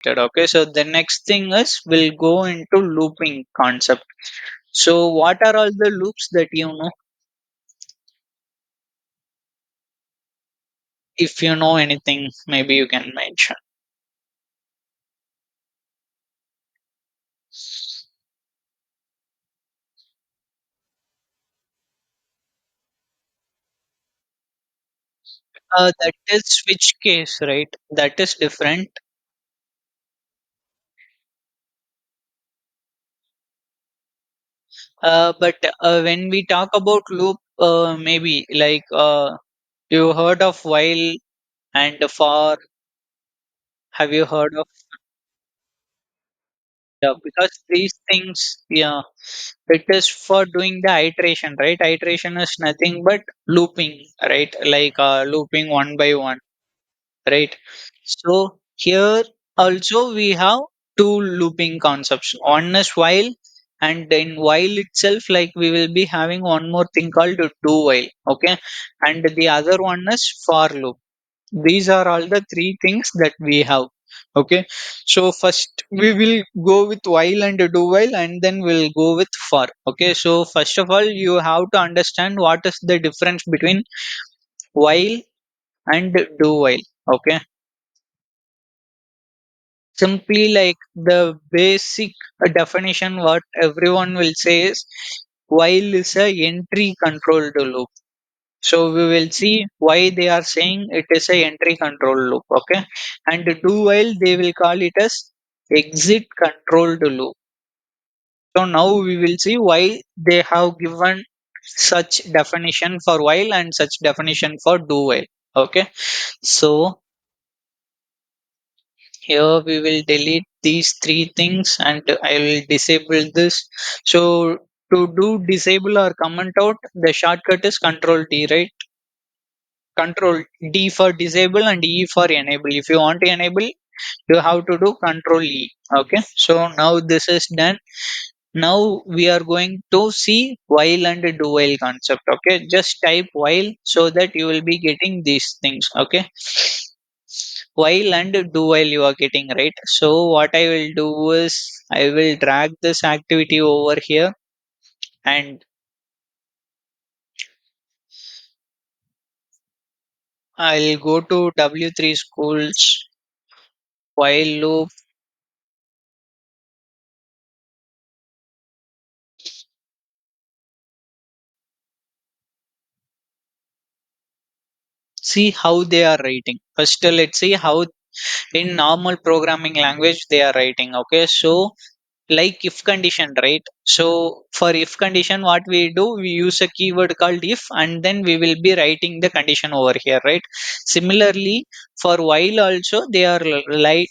Okay, so the next thing is we'll go into looping concept. So what are all the loops that you know? If you know anything, maybe you can mention. That is switch case, right? That is different. But when we talk about loop, maybe like you heard of while and for. Have you heard of? Yeah, because these things, yeah, it is for doing the iteration, right? Iteration is nothing but looping, right? Like looping one by one, right? So here also we have two looping concepts. One is while, and in while itself, like we will be having one more thing called do while, okay? And the other one is for loop. These are all the three things that we have. Okay, so first we will go with while and do while, and then we'll go with for. Okay, so first of all you have to understand what is the difference between while and do while. Okay, simply like the basic definition what everyone will say is while is a entry controlled loop. So we will see why they are saying it is a entry control loop. Okay, and do while they will call it as exit controlled loop. So now we will see why they have given such definition for while and such definition for do while. Okay, so here we will delete these three things and I will disable this. So to do disable or comment out, the shortcut is Control D, right? Control D for disable and E for enable. If you want to enable, you have to do Control E. Okay, so now this is done. Now we are going to see while and do while concept. Okay, just type while so that you will be getting these things. Okay, while and do while you are getting, right. So what I will do is I will drag this activity over here and I'll go to W3 schools while loop. See how they are writing. First, let's see how in normal programming language they are writing. Okay, so like if condition, right? So for if condition, what we do, we use a keyword called if, and then we will be writing the condition over here, right? Similarly, for while also they are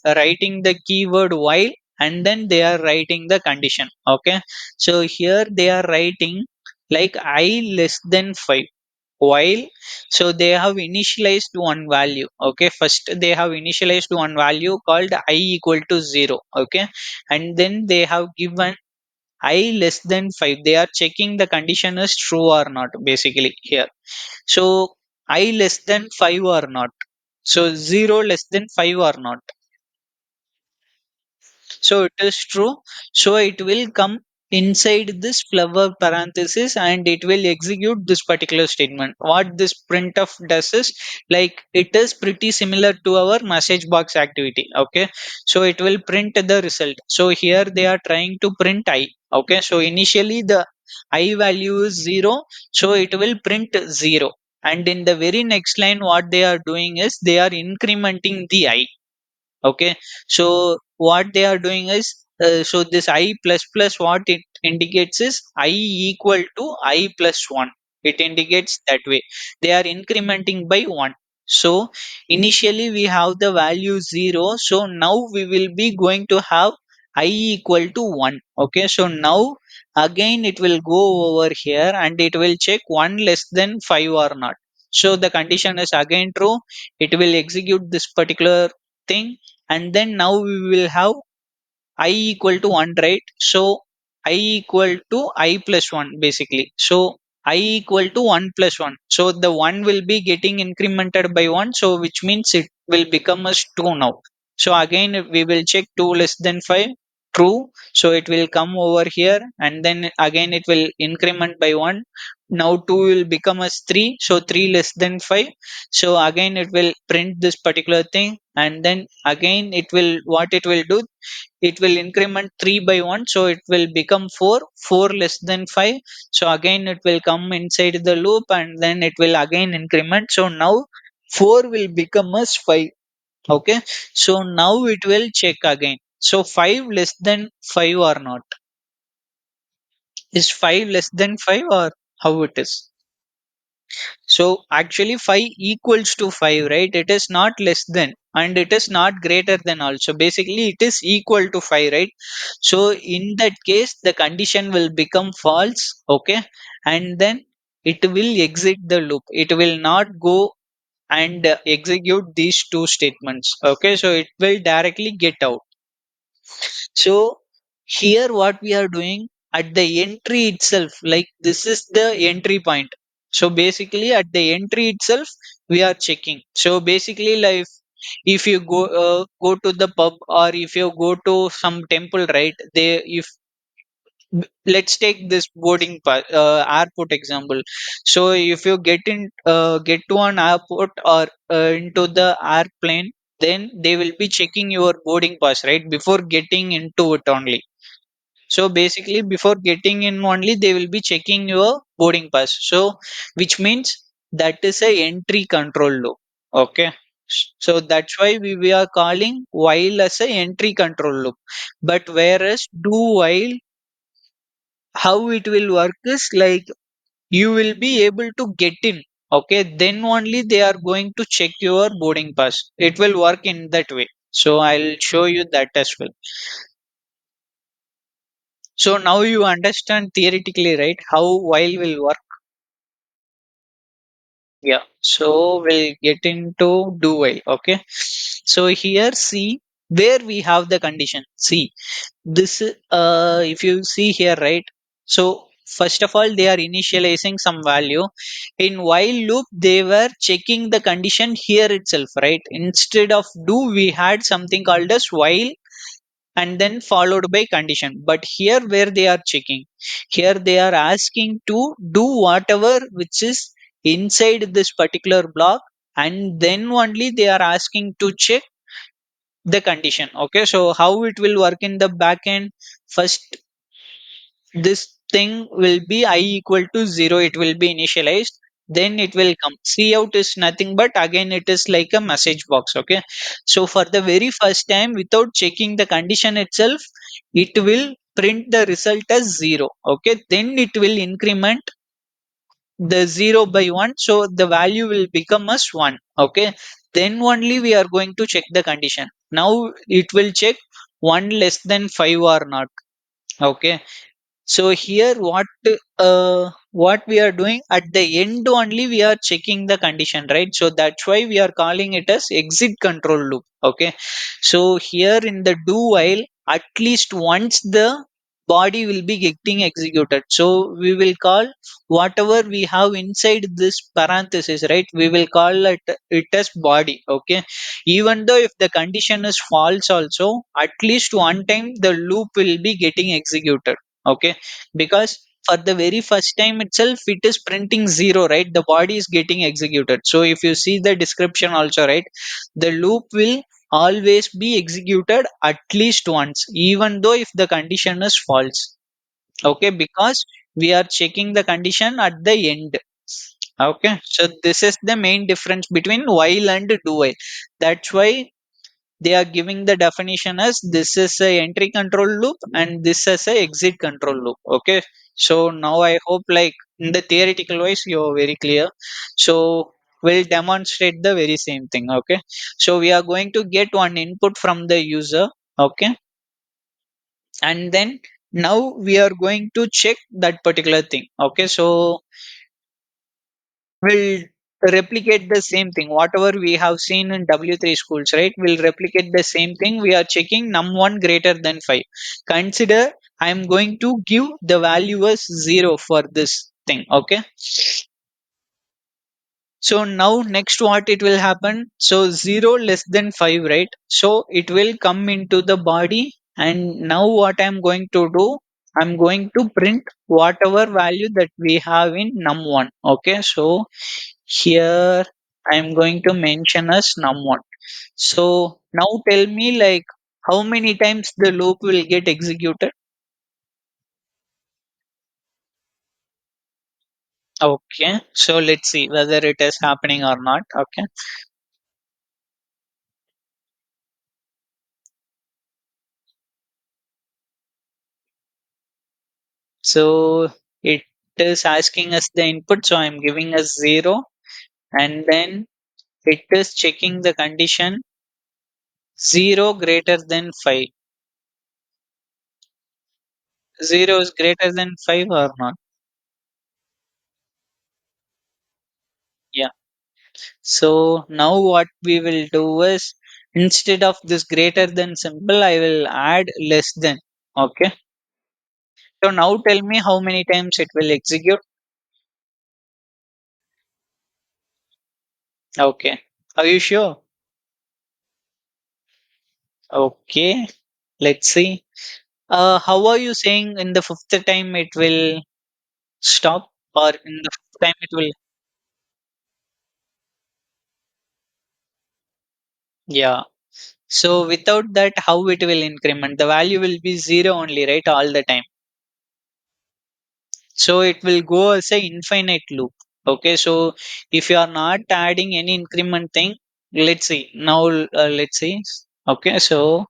writing the keyword while, and then they are writing the condition. Okay, so here they are writing like I less than 5 while. So they have initialized one value. Okay, first they have initialized one value called I equal to 0. Okay, and then they have given I less than 5. They are checking the condition is true or not, basically here. So I less than 5 or not, so 0 less than 5 or not. So it is true. So it will come inside this flower parenthesis and it will execute this particular statement. What this printf does is like it is pretty similar to our message box activity. Okay, so it will print the result. So here they are trying to print I. Okay, so initially the I value is 0, so it will print 0. And in the very next line, what they are doing is they are incrementing the I. Okay, so what they are doing is so this I plus plus, what it indicates is I equal to I plus 1. It indicates that way they are incrementing by 1. So initially we have the value 0, so now we will be going to have I equal to 1. Okay, so now again it will go over here and it will check 1 less than 5 or not. So the condition is again true. It will execute this particular thing, and then now we will have I equal to 1, right. So I equal to I plus 1, basically. So I equal to 1 plus 1, so the 1 will be getting incremented by 1, so which means it will become as 2 now. So again we will check 2 less than 5, true. So it will come over here and then again it will increment by 1. Now 2 will become as 3. So 3 less than 5. So again it will print this particular thing and then again it will, what it will do, it will increment 3 by 1, so it will become 4, 4 less than 5. So again it will come inside the loop and then it will again increment. So now 4 will become as 5. Okay, so now it will check again. So 5 less than 5 or not? Is 5 less than 5 or how it is? So actually 5 equals to 5, right? It is not less than and it is not greater than also. Basically it is equal to 5, right? So in that case the condition will become false, okay? And then it will exit the loop. It will not go and execute these two statements. Okay, so it will directly get out. So here what we are doing at the entry itself, like this is the entry point. So basically at the entry itself, we are checking. So basically like if you go to the pub or if you go to some temple, right? They if let's take this boarding airport example. So if you get to an airport or into the airplane, then they will be checking your boarding pass, right, before getting into it only. So basically before getting in only they will be checking your boarding pass. So which means that is a entry control loop. Okay, so that's why we are calling while as a entry control loop. But whereas do while, how it will work is like you will be able to get in, okay, then only they are going to check your boarding pass. It will work in that way. So I'll show you that as well. So now you understand theoretically, right, how while will work. Yeah, so we'll get into do while. Okay, so here see where we have the condition. See this if you see here, right, so first of all they are initializing some value. In while loop they were checking the condition here itself, right? Instead of do, we had something called as while and then followed by condition. But here where they are checking, here they are asking to do whatever which is inside this particular block, and then only they are asking to check the condition. Okay, so how it will work in the backend? First, this thing will be I equal to 0, it will be initialized, then it will come. See out is nothing but again it is like a message box. Okay, so for the very first time without checking the condition itself, it will print the result as 0. Okay, then it will increment the 0 by 1, so the value will become as 1. Okay, then only we are going to check the condition. Now it will check 1 less than 5 or not. Okay, so here what we are doing at the end only we are checking the condition, right? So that's why we are calling it as exit control loop. Okay, so here in the do while, at least once the body will be getting executed. So we will call whatever we have inside this parenthesis, right? We will call it as body. Okay, even though if the condition is false also, at least one time the loop will be getting executed. Okay, because for the very first time itself it is printing 0, right? The body is getting executed. So if you see the description also, right, the loop will always be executed at least once even though if the condition is false. Okay, because we are checking the condition at the end. Okay, so this is the main difference between while and do while. That's why they are giving the definition as this is a entry control loop and this is a exit control loop. Okay, so now I hope like in the theoretical wise you're very clear. So we'll demonstrate the very same thing. Okay, so we are going to get one input from the user. Okay, and then now we are going to check that particular thing. Okay, so will replicate the same thing whatever we have seen in W3 schools, right? Will replicate the same thing. We are checking num1 greater than 5. Consider I am going to give the value as 0 for this thing. Okay, So now next what it will happen? So 0 less than 5, right? So it will come into the body, and now what I'm going to do? I'm going to print whatever value that we have in num1. Okay, so here I'm going to mention as num1. So now tell me like how many times the loop will get executed? Okay, so let's see whether it is happening or not. Okay, so it is asking us the input, so I'm giving us 0, and then it is checking the condition 0 greater than 5. 0 is greater than 5 or not? Yeah. So now what we will do is, instead of this greater than symbol, I will add less than. Okay. So now tell me how many times it will execute. Okay. Are you sure? Okay. Let's see. How are you saying in the fifth time it will stop, or in the fifth time it will? Yeah. So without that, how it will increment? The value will be 0 only, right? All the time. So it will go as a infinite loop. Okay. So if you are not adding any increment thing, let's see. Now, let's see. Okay. So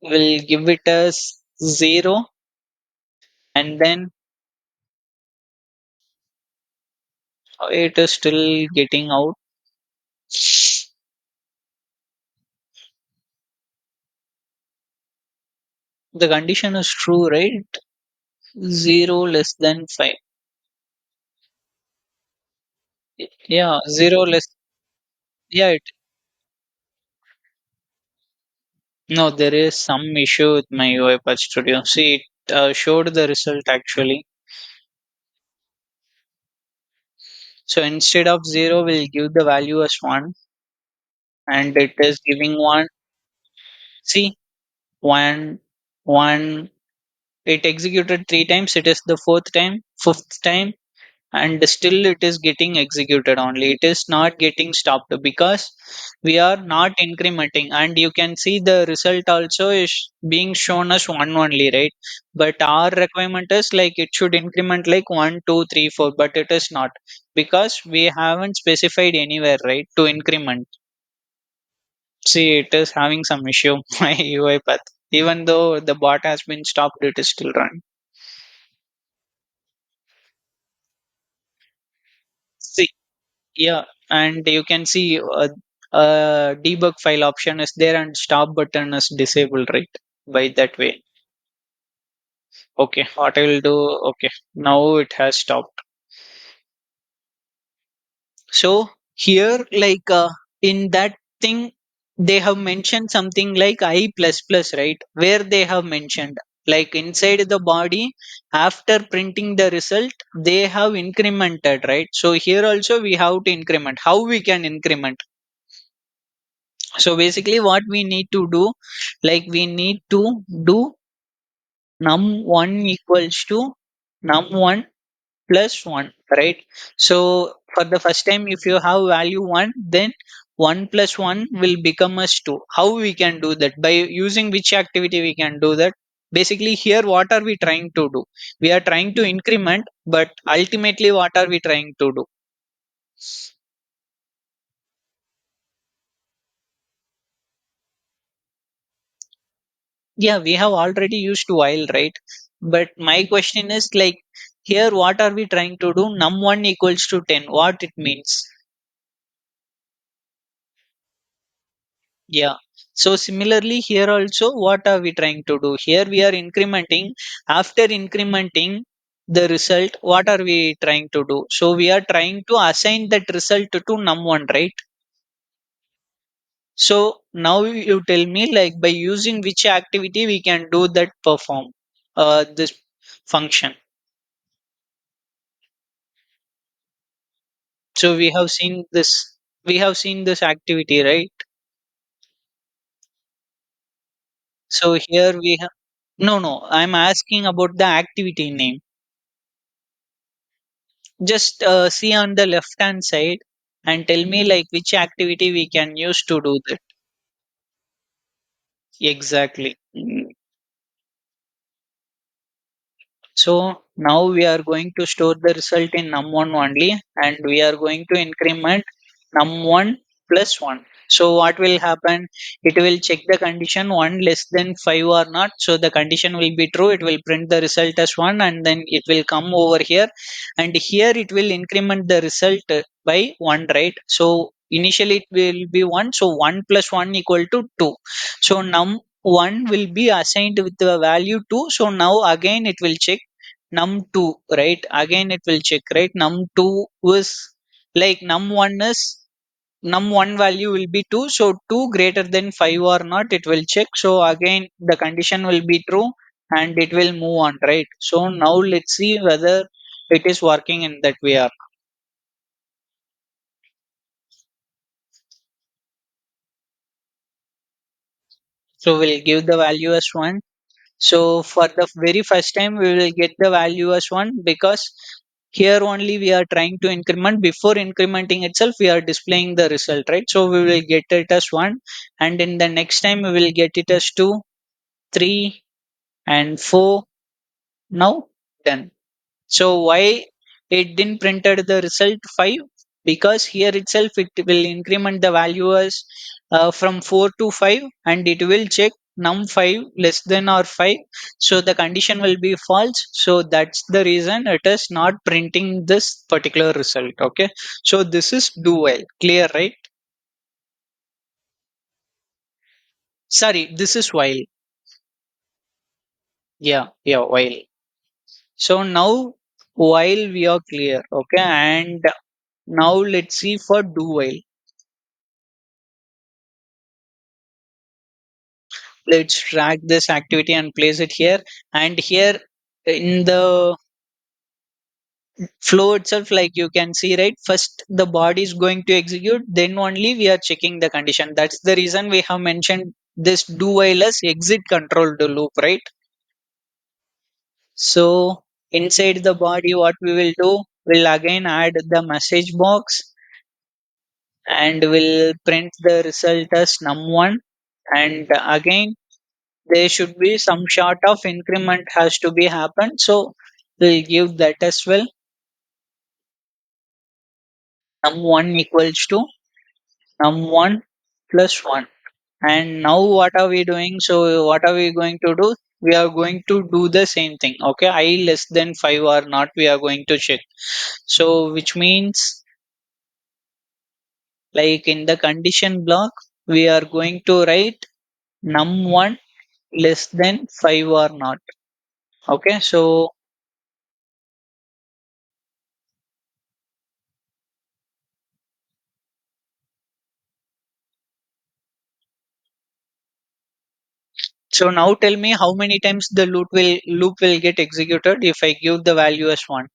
we'll give it as 0, and then it is still getting out. The condition is true, right? 0 less than 5. Yeah, 0 less. Yeah, no, there is some issue with my UiPath Studio. See, it showed the result actually. So instead of 0, we'll give the value as 1, and it is giving 1. See, 1, 1. It executed 3 times. It is the fourth time, fifth time, and still it is getting executed only. It is not getting stopped because we are not incrementing, and you can see the result also is being shown as 1 only, right? But our requirement is like it should increment like 1, 2, 3, 4, but it is not, because we haven't specified anywhere, right, to increment. See, it is having some issue. My UiPath, even though the bot has been stopped, it is still running. See, yeah, and you can see debug file option is there and stop button is disabled, right? By that way. Okay, what I will do, okay, now it has stopped. So here, like in that thing, they have mentioned something like I plus plus, right? Where they have mentioned like inside the body, after printing the result, they have incremented, right? So here also we have to increment. How we can increment? So basically, what we need to do, like we need to do num1 equals to num1 plus 1, right? So for the first time, if you have value 1, then 1 plus 1 will become as 2. How we can do that? By using which activity we can do that? Basically here what are we trying to do? We are trying to increment, but ultimately what are we trying to do? Yeah, we have already used while, right? But my question is like, here what are we trying to do? Num1 equals to 10, what it means? Yeah. So similarly here also, what are we trying to do? Here we are incrementing. After incrementing the result, what are we trying to do? So we are trying to assign that result to num1, right? So now you tell me like by using which activity we can do that perform this function. So we have seen this activity, right? So here we have, no, no, I'm asking about the activity name. Just see on the left hand side and tell me like which activity we can use to do that. Exactly. So now we are going to store the result in num1 only, and we are going to increment num1 plus 1. So what will happen? It will check the condition 1 less than 5 or not. So the condition will be true. It will print the result as 1, and then it will come over here, and here it will increment the result by 1, right? So initially it will be 1. So 1 plus 1 equal to 2. So num1 will be assigned with the value 2. So now again it will check num2, right? Again it will check, right? Num2 is like num1 is, num1 value will be 2, so 2 greater than 5 or not, it will check. So again the condition will be true, and it will move on, right? So now let's see whether it is working in that way. So we'll give the value as 1. So for the very first time, we will get the value as 1, because here only we are trying to increment. Before incrementing itself, we are displaying the result, right? So we will get it as 1, and in the next time we will get it as 2, 3, and 4. Now done. So why it didn't printed the result 5? Because here itself it will increment the value as from 4 to 5, and it will check num5 less than or 5. So the condition will be false. So that's the reason it is not printing this particular result. Okay. So this is do while. Clear, right? Sorry, this is while. Yeah, yeah, while. So now while we are clear. Okay. And now let's see for do while. Let's drag this activity and place it here. And here in the flow itself, like you can see, right? First the body is going to execute, then only we are checking the condition. That's the reason we have mentioned this do while as exit controlled loop, right? So inside the body, what we will do, we'll again add the message box, and we'll print the result as num1. And again there should be some sort of increment has to be happened, so we'll give that as well. Num1 equals to num1 plus 1. And now what are we doing? So what are we going to do? We are going to do the same thing. Okay, I less than 5 or not, we are going to check. So which means like in the condition block, we are going to write num1 less than 5 or not. Okay, so now tell me how many times the loop will get executed if I give the value as 1.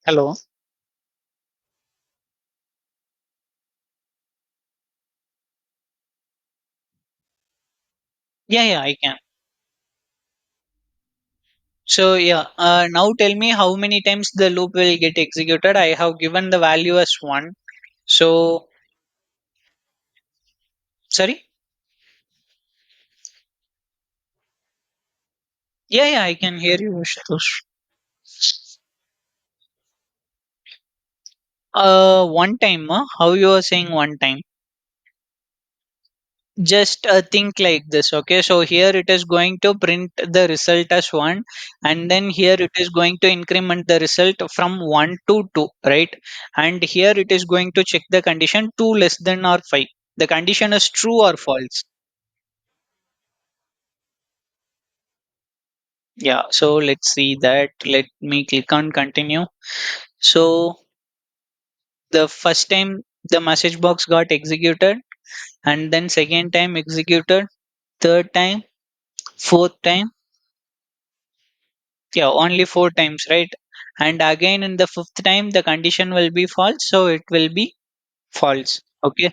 Hello. Yeah, yeah, I can. So yeah, now tell me how many times the loop will get executed. I have given the value as 1. So sorry. Yeah, yeah, I can hear you, Shatosh. One time, how you are saying one time? Just think like this. Okay, so here it is going to print the result as 1, and then here it is going to increment the result from 1 to 2, right? And here it is going to check the condition 2 less than or 5. The condition is true or false. Yeah, so let's see that. Let me click on continue. So the first time the message box got executed, and then second time executed, third time, fourth time. Yeah, only four times, right? And again in the fifth time, the condition will be false, so it will be false. Okay.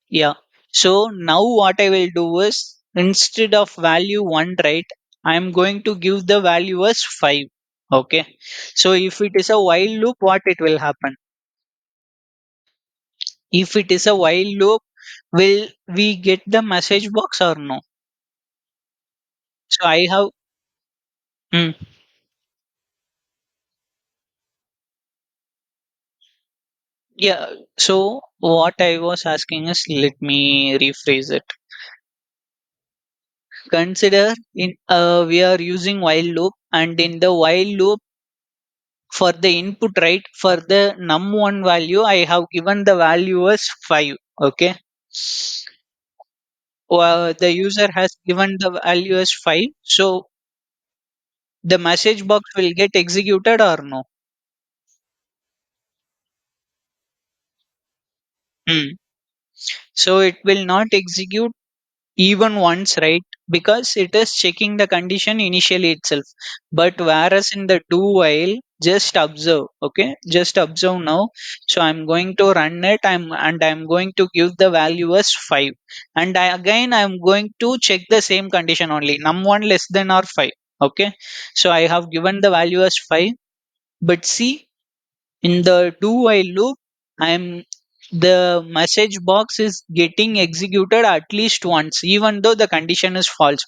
Yeah. So now what I will do is instead of value 1, right, I'm going to give the value as 5. Okay. So if it is a while loop, what it will happen? If it is a while loop, will we get the message box or no? So I have, hmm, yeah. So what I was asking is, let me rephrase it. Consider in we are using while loop, and in the while loop, for the input, right, for the num1 value, I have given the value as 5. Okay. The user has given the value as 5, so the message box will get executed or no? Hmm. So it will not execute even once, right? Because it is checking the condition initially itself. But whereas in the do while, just observe, okay? Just observe now. So I'm going to run it. I'm going to give the value as 5. And again I'm going to check the same condition only. Num1 less than or 5. Okay. So I have given the value as 5. But see, in the do while loop, I'm the message box is getting executed at least once, even though the condition is false.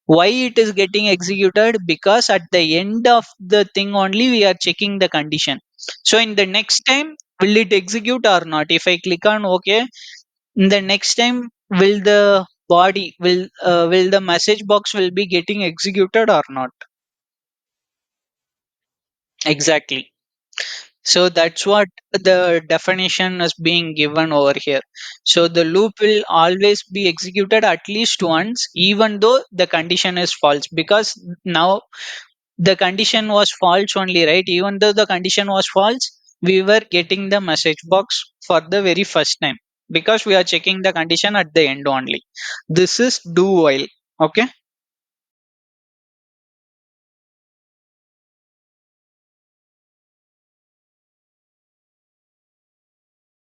Why it is getting executed? Because at the end of the thing only we are checking the condition. So in the next time, will it execute or not? If I click on OK, in the next time, will the body will the message box will be getting executed or not? Exactly. So that's what the definition is being given over here. So the loop will always be executed at least once, even though the condition is false. Because now the condition was false only, right? Even though the condition was false, we were getting the message box for the very first time because we are checking the condition at the end only. This is do while. Okay.